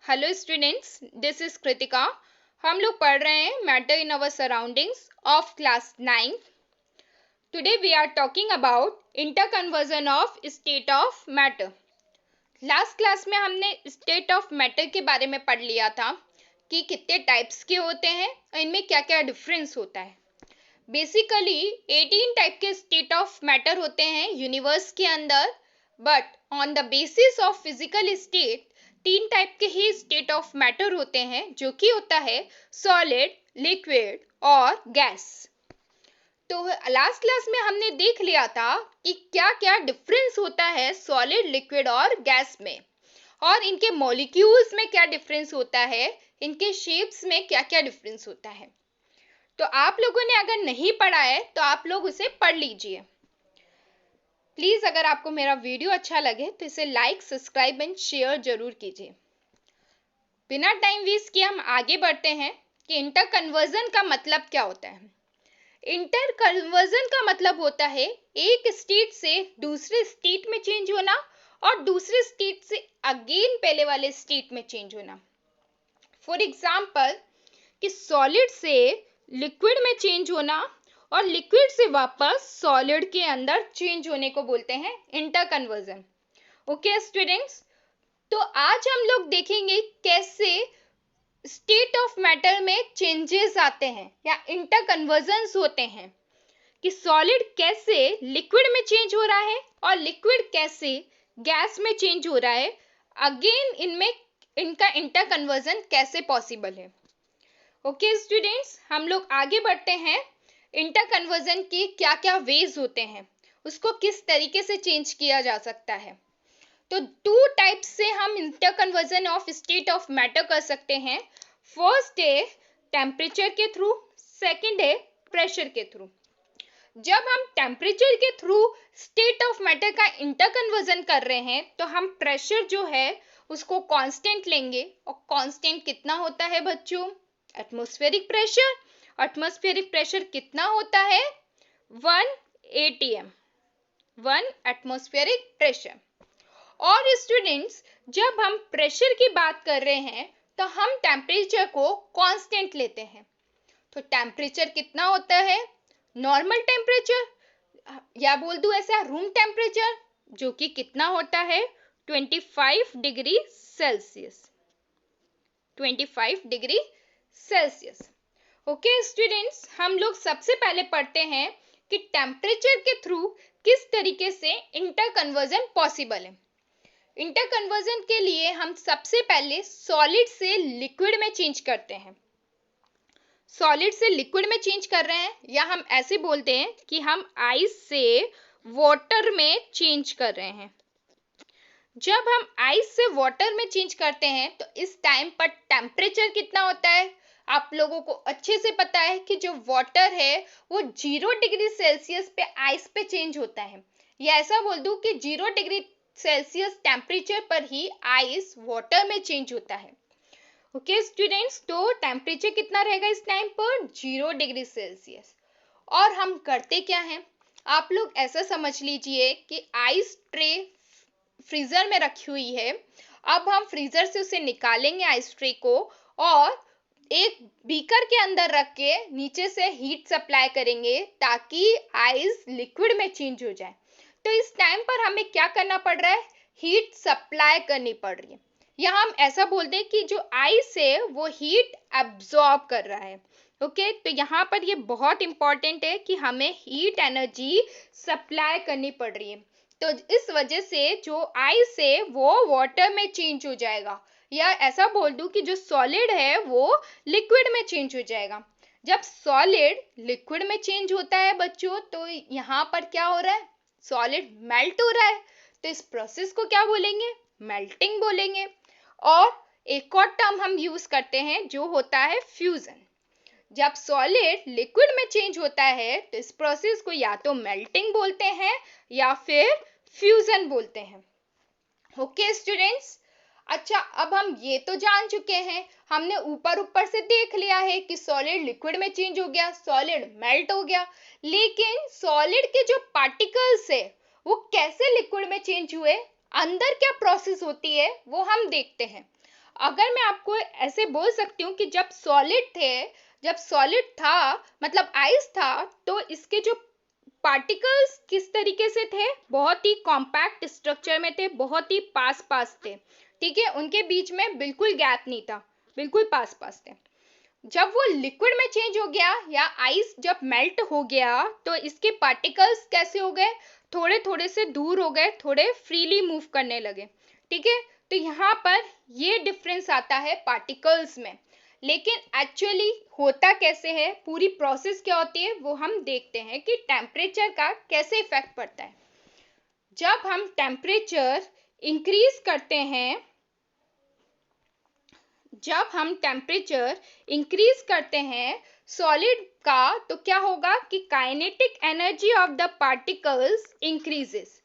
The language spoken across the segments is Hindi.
Hello students, this is Kritika. हम लोग पढ़ रहे हैं matter in our surroundings of class 9। Today we are talking about interconversion of state of matter. Last class में हमने स्टेट ऑफ मैटर के बारे में पढ़ लिया था कि कितने टाइप्स के होते हैं और इनमें क्या क्या डिफरेंस होता है। बेसिकली 18 टाइप के स्टेट ऑफ मैटर होते हैं यूनिवर्स के अंदर, but on the basis of physical state 3 type के ही स्टेट ऑफ मैटर होते हैं, जो कि होता है सॉलिड, लिक्विड और गैस। तो लास्ट क्लास में हमने देख लिया था कि क्या क्या डिफरेंस होता है सॉलिड, लिक्विड और गैस में, और इनके मॉलिक्यूल्स में क्या डिफरेंस होता है, इनके शेप्स में क्या क्या डिफरेंस होता है। तो आप लोगों ने अगर नहीं पढ़ा है तो आप लोग उसे पढ़ लीजिए। प्लीज अगर आपको मेरा वीडियो अच्छा लगे तो इसे लाइक, सब्सक्राइब एंड शेयर जरूर कीजिए। बिना टाइम वेस्ट किए हम आगे बढ़ते हैं कि इंटर कन्वर्जन का मतलब क्या होता है। इंटर कन्वर्जन का मतलब होता है एक स्टेट से दूसरे स्टेट में चेंज होना और दूसरे स्टेट से अगेन पहले वाले स्टेट में चेंज होना। फॉर एग्जाम्पल कि सॉलिड से लिक्विड में चेंज होना और लिक्विड से वापस सॉलिड के अंदर चेंज होने को बोलते हैं इंटर कन्वर्जन। ओके स्टूडेंट्स, तो आज हम लोग देखेंगे कैसे स्टेट ऑफ मैटर में चेंजेस आते हैं या इंटर कन्वर्जन्स होते हैं, कि सॉलिड कैसे लिक्विड में चेंज हो रहा है और लिक्विड कैसे गैस में चेंज हो रहा है। अगेन इनमें इनका इंटर कन्वर्जन कैसे पॉसिबल है। ओके स्टूडेंट्स, हम लोग आगे बढ़ते हैं। इंटर कन्वर्जन के क्या क्या वेज होते हैं, उसको किस तरीके से चेंज किया जा सकता है। तो 2 टाइप से हम inter conversion of state of matter कर सकते हैं। फर्स्ट है टेम्परेचर के थ्रू, सेकंड है प्रेशर के थ्रू। जब हम टेम्परेचर के थ्रू स्टेट ऑफ मैटर का इंटर कन्वर्जन कर रहे हैं तो हम प्रेशर जो है उसको कांस्टेंट लेंगे, और कांस्टेंट कितना होता है बच्चों? Atmospheric pressure. एटमॉस्फेरिक प्रेशर कितना होता है? 1 atm, 1 एटमॉस्फेरिक प्रेशर। और स्टूडेंट्स, जब हम प्रेशर की बात कर रहे हैं तो हम टेम्परेचर को कांस्टेंट लेते हैं। तो टेम्परेचर कितना होता है? नॉर्मल टेम्परेचर, या बोल दूं ऐसा रूम टेम्परेचर, जो कि कितना होता है? 25 degree Celsius, 25 degree Celsius. Okay students, हम लोग सबसे पहले पढ़ते हैं कि टेम्परेचर के थ्रू किस तरीके से इंटर कन्वर्जन पॉसिबल है। इंटर कन्वर्जन के लिए हम सबसे पहले सॉलिड से लिक्विड में चेंज करते हैं। सॉलिड से लिक्विड में चेंज कर रहे हैं, या हम ऐसे बोलते हैं कि हम आइस से वाटर में चेंज कर रहे हैं। जब हम आइस से वाटर में चेंज करते हैं तो इस टाइम पर टेम्परेचर कितना होता है? आप लोगों को अच्छे से पता है कि जो वाटर है वो 0 डिग्री सेल्सियस पे आइस पे चेंज होता है, या ऐसा बोल दूं कि 0 डिग्री सेल्सियस टेम्परेचर पर ही आइस वाटर में चेंज होता है। ओके स्टूडेंट्स, तो टेम्परेचर कितना रहेगा इस टाइम पर? 0 डिग्री सेल्सियस। और हम करते क्या हैं? आप लोग ऐसा समझ लीजिए कि आइस ट्रे फ्रीजर में रखी हुई है। अब हम फ्रीजर से उसे निकालेंगे आइस ट्रे को, और एक बीकर के अंदर रख के नीचे से हीट सप्लाई करेंगे ताकि आइस लिक्विड में चेंज हो जाए। तो इस टाइम पर हमें क्या करना पड़ रहा है? हीट सप्लाई करनी पड़ रही है, या हम ऐसा बोलते हैं कि जो आइस है वो हीट एब्जॉर्ब कर रहा है। ओके, तो यहाँ पर ये बहुत इंपॉर्टेंट है कि हमें हीट एनर्जी सप्लाई करनी पड़ रही है। तो इस वजह से जो आइस है वो वाटर में चेंज हो जाएगा, या ऐसा बोल दूं कि जो सॉलिड है वो लिक्विड में चेंज हो जाएगा। जब सॉलिड लिक्विड में चेंज होता है बच्चों, तो यहाँ पर क्या हो रहा है? सॉलिड मेल्ट हो रहा है। तो इस प्रोसेस को क्या बोलेंगे? मेल्टिंग बोलेंगे। और एक और टर्म हम यूज करते हैं जो होता है फ्यूजन। जब सॉलिड लिक्विड में चेंज होता है तो इस प्रोसेस को या तो मेल्टिंग बोलते हैं या फिर फ्यूजन बोलते हैं। ओके स्टूडेंट्स, अच्छा, अब हम ये तो जान चुके हैं, हमने ऊपर ऊपर से देख लिया है कि सॉलिड लिक्विड में चेंज हो गया, सॉलिड मेल्ट हो गया, लेकिन सॉलिड के जो पार्टिकल्स है वो कैसे लिक्विड में चेंज हुए, अंदर क्या प्रोसेस होती है वो हम देखते हैं। अगर मैं आपको ऐसे बोल सकती हूँ कि जब सॉलिड था मतलब आइस था, तो इसके जो पार्टिकल्स किस तरीके से थे, बहुत ही कॉम्पैक्ट स्ट्रक्चर में थे, बहुत ही पास पास थे, ठीक है, उनके बीच में बिल्कुल गैप नहीं था, बिल्कुल पास पास थे। जब वो लिक्विड में चेंज हो गया या आइस जब मेल्ट हो गया, तो इसके पार्टिकल्स कैसे हो गए, थोड़े थोड़े से दूर हो गए, थोड़े फ्रीली मूव करने लगे, ठीक है। तो यहाँ पर ये डिफरेंस आता है पार्टिकल्स में, लेकिन एक्चुअली होता कैसे है, पूरी प्रोसेस क्या होती है, वो हम देखते हैं कि टेम्परेचर का कैसे इफेक्ट पड़ता है। जब हम टेम्परेचर इंक्रीज करते हैं, जब हम टेम्परेचर इंक्रीज करते हैं सॉलिड का, तो क्या होगा कि kinetic energy of the particles increases.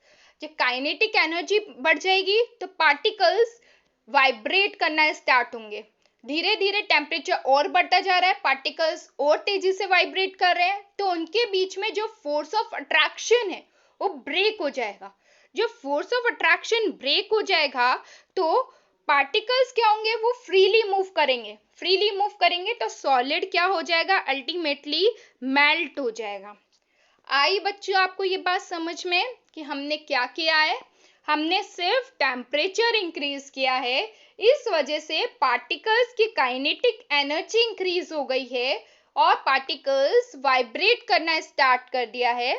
जब काइनेटिक एनर्जी बढ़ जाएगी तो पार्टिकल्स वाइब्रेट करना स्टार्ट होंगे, धीरे धीरे टेम्परेचर और बढ़ता जा रहा है, पार्टिकल्स और तेजी से वाइब्रेट कर रहे हैं, तो उनके बीच में जो फोर्स ऑफ अट्रैक्शन है वो ब्रेक हो जाएगा। जो फोर्स ऑफ अट्रैक्शन ब्रेक हो जाएगा तो पार्टिकल्स क्या होंगे, वो फ्रीली मूव करेंगे, तो सॉलिड क्या हो जाएगा, अल्टीमेटली मेल्ट हो जाएगा। आई बच्चों आपको ये बात समझ में कि हमने क्या किया है, हमने सिर्फ टेम्परेचर इंक्रीज किया है, इस वजह से पार्टिकल्स की काइनेटिक एनर्जी इंक्रीज हो गई है और पार्टिकल्स वाइब्रेट करना स्टार्ट कर दिया है।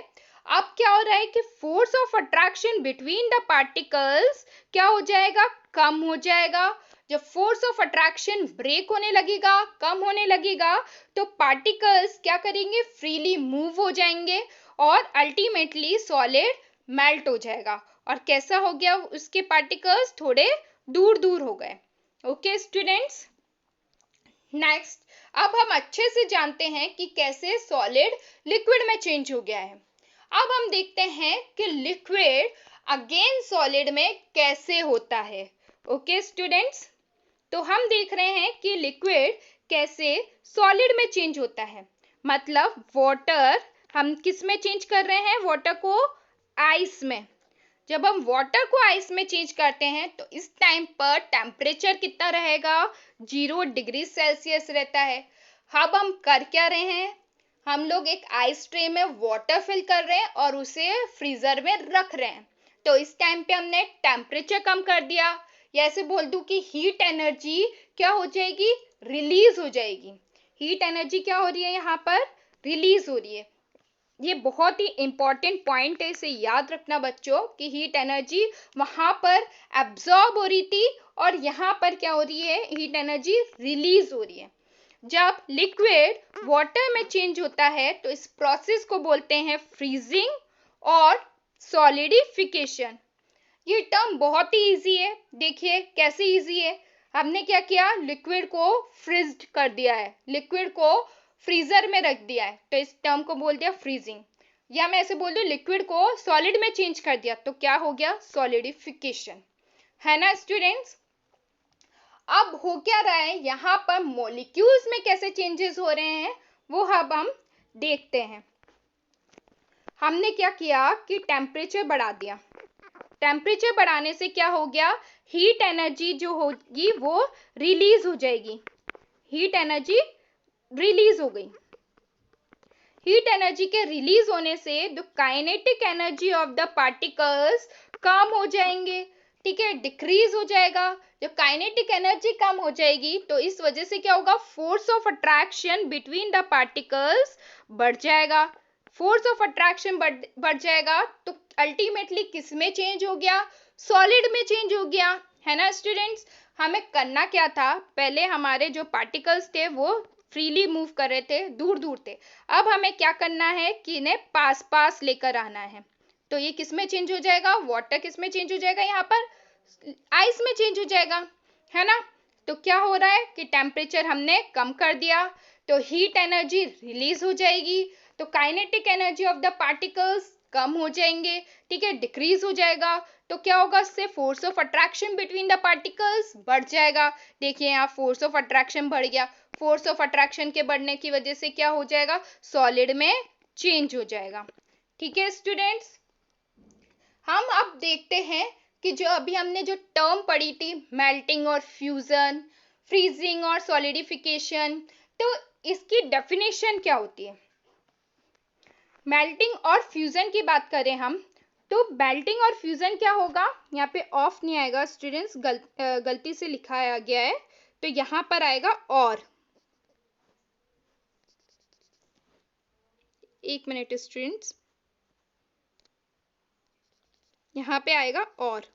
अब क्या हो रहा है कि force of attraction between the particles क्या हो जाएगा, कम हो जाएगा। जब फोर्स ऑफ अट्रैक्शन ब्रेक होने लगेगा, कम होने लगेगा, तो पार्टिकल्स क्या करेंगे, फ्रीली मूव हो जाएंगे और अल्टीमेटली सॉलिड मेल्ट हो जाएगा। और कैसा हो गया, उसके पार्टिकल्स थोड़े दूर दूर हो गए। ओके स्टूडेंट्स, नेक्स्ट अब हम अच्छे से जानते हैं कि कैसे सॉलिड लिक्विड में चेंज हो गया है। अब हम देखते हैं कि लिक्विड अगेन सॉलिड में कैसे होता है। ओके स्टूडेंट्स, तो हम देख रहे हैं कि लिक्विड कैसे सॉलिड में चेंज होता है। मतलब वाटर हम किस में चेंज कर रहे हैं, वाटर को आइस में। जब हम वाटर को आइस में चेंज करते हैं तो इस टाइम पर टेम्परेचर कितना रहेगा, 0 डिग्री सेल्सियस रहता है। अब हम कर क्या रहे हैं, हम लोग एक आइस ट्रे में वाटर फिल कर रहे हैं और उसे फ्रीजर में रख रहे हैं। तो इस टाइम पे हमने टेम्परेचर कम कर दिया, या ऐसे बोल दूं कि हीट एनर्जी क्या हो जाएगी, रिलीज हो जाएगी। हीट एनर्जी क्या हो रही है, यहाँ पर रिलीज हो रही है। ये बहुत ही इंपॉर्टेंट पॉइंट है, इसे याद रखना बच्चों कि हीट एनर्जी वहां पर एब्जॉर्ब हो रही थी और यहाँ पर क्या हो रही है, हीट एनर्जी रिलीज हो रही है। जब लिक्विड वाटर में चेंज होता है तो इस प्रोसेस को बोलते हैं फ्रीजिंग और सॉलिडिफिकेशन। ये टर्म बहुत ही इजी है, देखिए कैसे इजी है। हमने क्या किया, लिक्विड को फ्रीज्ड कर दिया है, लिक्विड को फ्रीजर में रख दिया है, तो इस टर्म को बोल दिया फ्रीजिंग। या मैं ऐसे बोल दूं लिक्विड को सॉलिड में चेंज कर दिया, तो क्या हो गया, सॉलिडिफिकेशन, है ना स्टूडेंट्स। अब हो क्या रहा है, यहाँ पर मॉलिक्यूल्स में कैसे चेंजेस हो रहे हैं वो अब हम देखते हैं। हमने क्या किया कि टेम्परेचर बढ़ा दिया, टेम्परेचर बढ़ाने से क्या हो गया, हीट एनर्जी जो होगी वो रिलीज हो जाएगी, हीट एनर्जी रिलीज हो गई। हीट एनर्जी के रिलीज होने से the kinetic energy of the particles कम हो जाएंगे, ठीक है, डिक्रीज हो जाएगा। जब काइनेटिक एनर्जी कम हो जाएगी तो इस वजह से क्या होगा, force of attraction between the particles बढ़ जाएगा। फोर्स ऑफ अट्रैक्शन बढ़ जाएगा तो अल्टीमेटली किस में चेंज हो गया, सॉलिड में चेंज हो गया, है ना स्टूडेंट्स। हमें करना क्या था, पहले हमारे जो पार्टिकल्स थे वो फ्रीली मूव कर रहे थे, दूर दूर थे। अब हमें क्या करना है कि इन्हें पास पास लेकर आना है। तो ये किस में चेंज हो जाएगा, वाटर किस में चेंज हो जाएगा, यहाँ पर आइस में चेंज हो जाएगा, है ना। तो क्या हो रहा है कि टेम्परेचर हमने कम कर दिया तो हीट एनर्जी रिलीज हो जाएगी, तो kinetic energy of the particles कम हो जाएंगे, ठीक है, डिक्रीज हो जाएगा। तो क्या होगा, इससे force of attraction between the particles बढ़ जाएगा। देखिए यहाँ फोर्स ऑफ अट्रैक्शन बढ़ गया, फोर्स ऑफ अट्रैक्शन के बढ़ने की वजह से क्या हो जाएगा, सॉलिड में चेंज हो जाएगा। ठीक है स्टूडेंट्स, हम अब देखते हैं कि जो अभी हमने जो टर्म पढ़ी थी, मेल्टिंग और फ्यूजन, फ्रीजिंग और सॉलिडिफिकेशन, तो इसकी डेफिनेशन क्या होती है? मेल्टिंग और फ्यूजन की बात करें हम, तो मेल्टिंग और फ्यूजन क्या होगा? यहाँ पे ऑफ नहीं आएगा स्टूडेंट्स, गलती से लिखाया गया है, तो यहाँ पर आएगा और। एक मिनट स्टूडेंट्स, यहाँ पे आएगा और।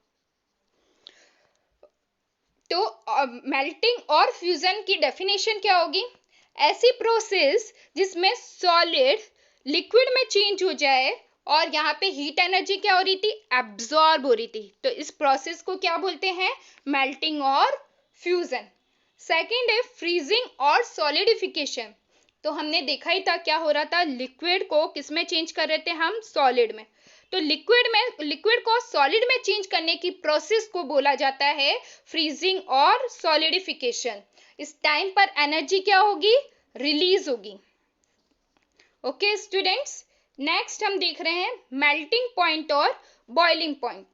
तो मेल्टिंग और फ्यूजन की डेफिनेशन क्या होगी? ऐसी प्रोसेस जिसमें सॉलिड लिक्विड में चेंज हो जाए और यहाँ पे हीट एनर्जी क्या हो रही थी? एब्जॉर्ब हो रही थी। तो इस प्रोसेस को क्या बोलते हैं? मेल्टिंग और फ्यूजन। सेकेंड है फ्रीजिंग और सॉलिडिफिकेशन। तो हमने देखा ही था क्या हो रहा था, लिक्विड को किस में चेंज कर रहे थे हम? सॉलिड में। तो लिक्विड को सॉलिड में चेंज करने की प्रोसेस को बोला जाता है फ्रीजिंग और सॉलिडिफिकेशन। इस टाइम पर एनर्जी क्या होगी? रिलीज होगी। ओके स्टूडेंट्स, नेक्स्ट हम देख रहे हैं मेल्टिंग पॉइंट और बॉइलिंग पॉइंट।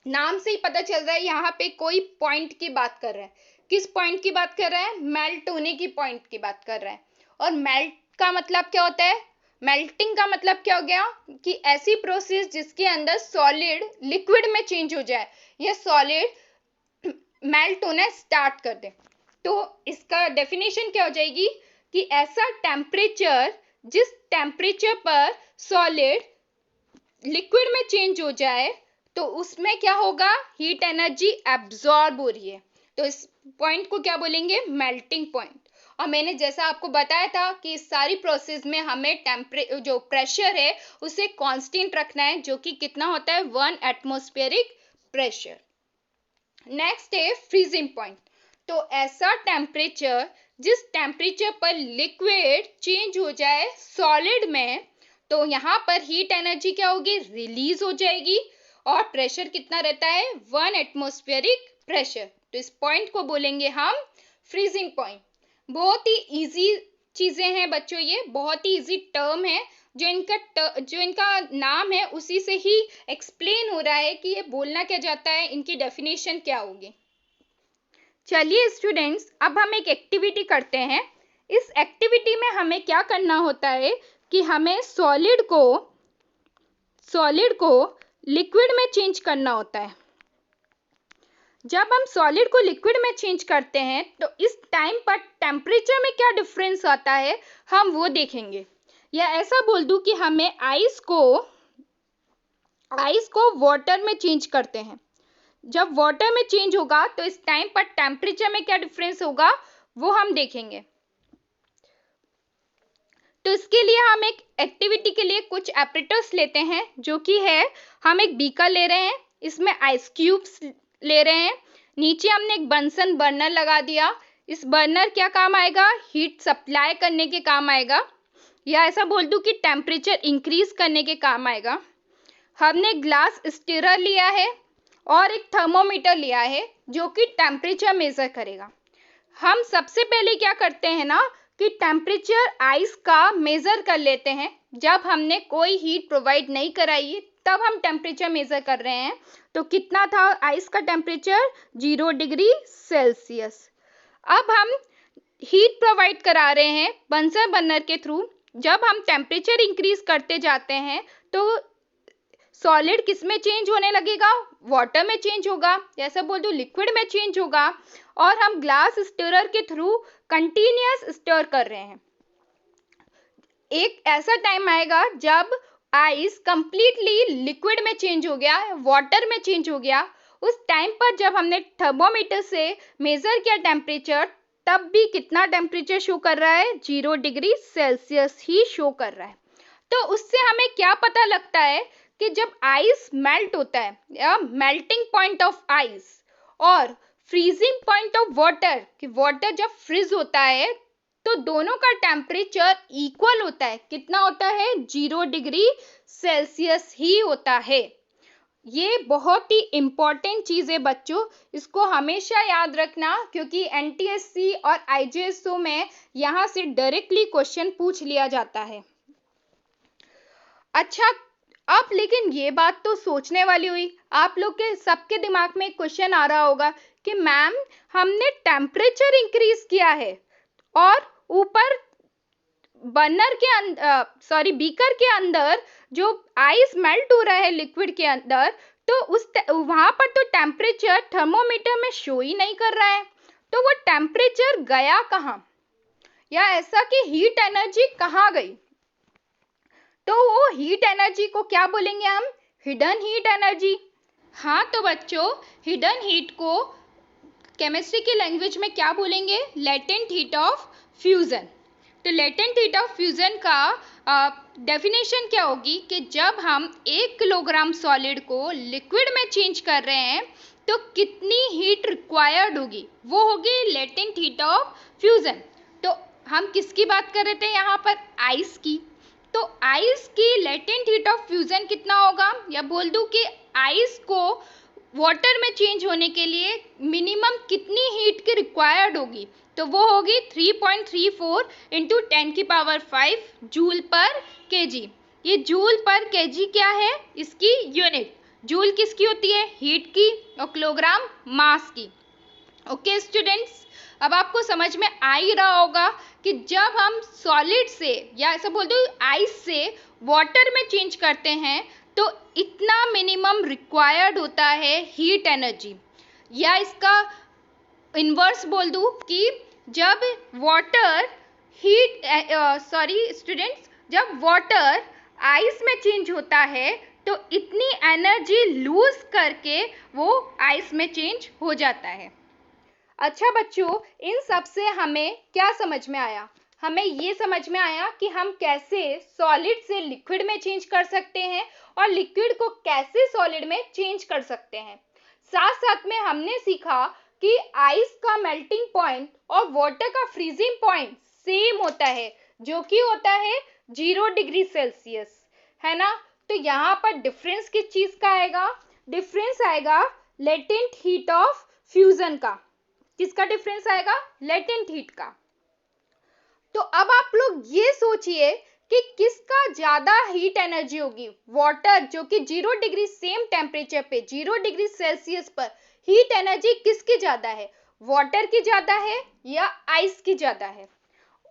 नाम से ही पता चल रहा है यहाँ पे कोई पॉइंट की बात कर रहे हैं। किस पॉइंट की बात कर रहे हैं? मेल्ट होने की पॉइंट की बात कर रहे हैं। और मेल्ट का मतलब क्या होता है? मेल्टिंग का मतलब क्या हो गया कि ऐसी प्रोसेस जिसके अंदर सॉलिड लिक्विड में चेंज हो जाए या सॉलिड मेल्ट होना स्टार्ट कर दे। तो इसका डेफिनेशन क्या हो जाएगी कि ऐसा टेम्परेचर जिस टेम्परेचर पर सॉलिड लिक्विड में चेंज हो जाए तो उसमें क्या होगा? हीट एनर्जी एब्जॉर्ब हो रही है। तो इस पॉइंट को क्या बोलेंगे? Melting point. और मैंने जैसा आपको बताया था कि इस सारी प्रोसेस में हमें जो प्रेशर है उसे कांस्टेंट रखना है, जो कि कितना होता है? 1 एटमॉस्फेरिक प्रेशर। नेक्स्ट है फ्रीजिंग पॉइंट। तो ऐसा टेम्परेचर जिस टेम्परेचर पर लिक्विड चेंज हो जाए सॉलिड में, तो यहाँ पर हीट एनर्जी क्या होगी? रिलीज हो जाएगी और प्रेशर कितना रहता है? 1 एटमॉस्फेरिक प्रेशर। तो इस पॉइंट को बोलेंगे हम फ्रीजिंग पॉइंट। बहुत ही इजी चीजें हैं बच्चों, ये बहुत ही इजी टर्म है। जो इनका नाम है उसी से ही एक्सप्लेन हो रहा है कि ये बोलना क्या जाता है, इनकी डेफिनेशन क्या होगी। चलिए स्टूडेंट्स, अब हम एक एक्टिविटी करते हैं। इस एक्टिविटी में हमें क्या करना होता है कि हमें सॉलिड को लिक्विड में चेंज करना होता है। जब हम सॉलिड को लिक्विड में चेंज करते हैं तो इस टाइम पर टेम्परेचर में क्या डिफरेंस आता है हम वो देखेंगे। या ऐसा बोल दूं कि हमें आइस को वाटर में चेंज करते हैं। जब वाटर में चेंज होगा तो इस टाइम पर टेम्परेचर में क्या डिफरेंस होगा वो हम देखेंगे। तो इसके लिए हम एक एक्टिविटी के लिए कुछ एपरेटस लेते हैं, जो कि है हम एक बीकर ले रहे हैं, इसमें आइस क्यूब्स ले रहे हैं, नीचे हमने एक बंसन बर्नर लगा दिया। इस बर्नर क्या काम आएगा? हीट सप्लाई करने के काम आएगा, या ऐसा बोल दूं कि टेम्परेचर इंक्रीज करने के काम आएगा। हमने ग्लास स्टीरर लिया है और एक थर्मोमीटर लिया है जो कि टेम्परेचर मेजर करेगा। हम सबसे पहले क्या करते हैं ना कि टेम्परेचर आइस का मेजर कर लेते हैं। जब हमने कोई हीट प्रोवाइड नहीं कराई तब हम टेम्परेचर मेजर कर रहे हैं। तो कितना था आइस का टेम्परेचर? 0 degree Celsius. अब हम हीट प्रोवाइड करा रहे हैं बंसन बर्नर के थ्रू। जब हम टेम्परेचर इंक्रीज करते जाते हैं तो सॉलिड किस में चेंज होने लगेगा? वाटर में चेंज होगा, जैसा बोल दो लिक्विड में चेंज होगा। और हम ग्लास स्टीरर के थ्रू कंटिन्यूअस स्टर कर रहे हैं। एक ऐसा टाइम आएगा जब आइस कंप्लीटली लिक्विड में चेंज हो गया, वाटर में चेंज हो गया। उस टाइम पर जब हमने थर्मोमीटर से मेजर किया टेम्परेचर, तब भी कितना टेम्परेचर शो कर रहा है? 0 डिग्री सेल्सियस ही शो कर रहा है। तो उससे हमें क्या पता लगता है कि जब आइस मेल्ट होता है, या मेल्टिंग पॉइंट ऑफ आइस और फ्रीजिंग पॉइंट ऑफ वाटर, कि वाटर जब फ्रीज होता है तो दोनों का टेम्परेचर इक्वल होता है। कितना होता है? 0 डिग्री सेल्सियस ही होता है। ये बहुत ही इंपॉर्टेंट चीज है बच्चों, इसको हमेशा याद रखना, क्योंकि एनटीएससी और आईजेएसओ में यहाँ से डायरेक्टली क्वेश्चन पूछ लिया जाता है। अच्छा, अब लेकिन ये बात तो सोचने वाली हुई, आप लोग के सबके दिमाग में एक क्वेश्चन आ रहा होगा कि मैम हमने टेम्परेचर इंक्रीज किया है और ऊपर बर्नर के अंदर बीकर के अंदर जो आइस मेल्ट हो रहा है लिक्विड के अंदर, तो वहां पर तो टेम्परेचर थर्मोमीटर में शो ही नहीं कर रहा है, तो वो टेम्परेचर गया कहाँ, या ऐसा कि हीट एनर्जी कहाँ गई। तो वो हीट एनर्जी को क्या बोलेंगे हम, हिडन हीट एनर्जी। हाँ तो बच्चों, हिडन हीट को केमिस्ट्री की लैंग्वेज में क्या बोलेंगे, लेटेंट हीट ऑफ फ्यूजन। तो लेटेंट हीट ऑफ फ्यूजन का डेफिनेशन क्या होगी कि जब हम 1 किलोग्राम सॉलिड को लिक्विड में चेंज कर रहे हैं तो कितनी हीट रिक्वायर्ड होगी, वो होगी लेटेंट हीट ऑफ फ्यूजन। तो हम किसकी बात कर रहे थे यहाँ पर, आइस की। तो आइस की लेटेंट हीट ऑफ फ्यूजन कितना होगा, या बोल दूं कि आइस को वाटर में चेंज होने के लिए मिनिमम कितनी हीट की रिक्वायर्ड होगी, तो वो होगी 3.34 इंटू 10⁵ जूल पर केजी। ये जूल पर केजी क्या है, इसकी यूनिट। जूल किसकी होती है, हीट की, और किलोग्राम मास की। ओके स्टूडेंट्स, अब आपको समझ में आ ही रहा होगा कि जब हम सॉलिड से, या ऐसा बोल दो आइस से वाटर में चेंज करते हैं तो इतना मिनिमम रिक्वायर्ड होता है हीट एनर्जी। या इसका इन्वर्स बोल दूं कि जब वाटर स्टूडेंट्स, जब वाटर आइस में चेंज होता है तो इतनी एनर्जी लूज करके वो आइस में चेंज हो जाता है। अच्छा बच्चों, इन सब से हमें क्या समझ में आया, हमें ये समझ में आया कि हम कैसे सॉलिड से लिक्विड में चेंज कर सकते हैं और लिक्विड को कैसे सॉलिड में चेंज कर सकते हैं। साथ साथ में हमने सीखा कि आइस का मेल्टिंग पॉइंट और वाटर का फ्रीजिंग पॉइंट सेम होता है, जो कि होता है 0 डिग्री सेल्सियस, है ना। तो यहाँ पर डिफरेंस किस चीज का आएगा, डिफरेंस आएगा लेटेंट हीट ऑफ फ्यूजन का। किसका डिफरेंस आएगा, लेटेंट हीट का। तो अब आप लोग ये सोचिए कि किसका ज्यादा हीट एनर्जी होगी, वाटर जो कि 0 डिग्री सेम टेम्परेचर पे 0 डिग्री सेल्सियस पर हीट एनर्जी किसकी ज्यादा है, वाटर की ज्यादा है या आइस की ज्यादा है।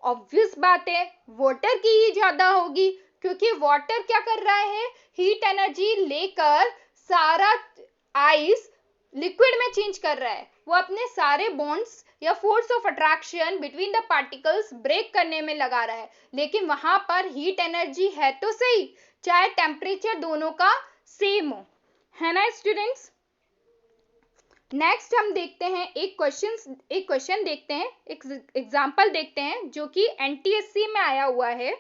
ऑब्वियस बात है वाटर की ही ज्यादा होगी, क्योंकि वाटर क्या कर रहा है, हीट एनर्जी लेकर सारा आइस लिक्विड में चेंज कर रहा है, वो अपने सारे बॉन्ड्स या force of attraction between the particles break करने में लगा रहा है। लेकिन वहां पर हीट एनर्जी है तो सही, चाहे टेम्परेचर दोनों का सेम हो, है ना स्टूडेंट्स। नेक्स्ट हम देखते हैं एक क्वेश्चन देखते हैं, एक एग्जांपल देखते हैं जो कि एनटीएससी में आया हुआ है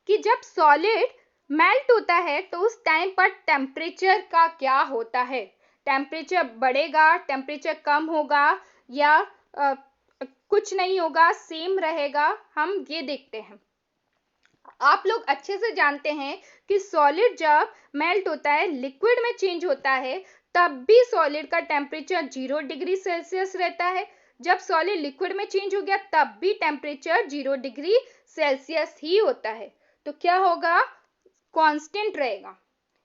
कि जब सॉलिड मेल्ट होता है तो उस टाइम पर टेम्परेचर का क्या होता है, टेम्परेचर बढ़ेगा, टेम्परेचर कम होगा, या कुछ नहीं होगा, सेम रहेगा, हम ये देखते हैं। आप लोग अच्छे से जानते हैं कि सॉलिड जब मेल्ट होता है, लिक्विड में चेंज होता है, तब भी सॉलिड का टेम्परेचर 0 डिग्री सेल्सियस रहता है। जब सॉलिड लिक्विड में चेंज हो गया तब भी टेम्परेचर 0 डिग्री सेल्सियस ही होता है। तो क्या होगा, कांस्टेंट रहेगा।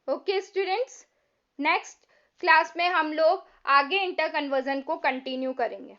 ओके स्टूडेंट्स, नेक्स्ट क्लास में हम लोग आगे इंटर कन्वर्जन को कंटिन्यू करेंगे।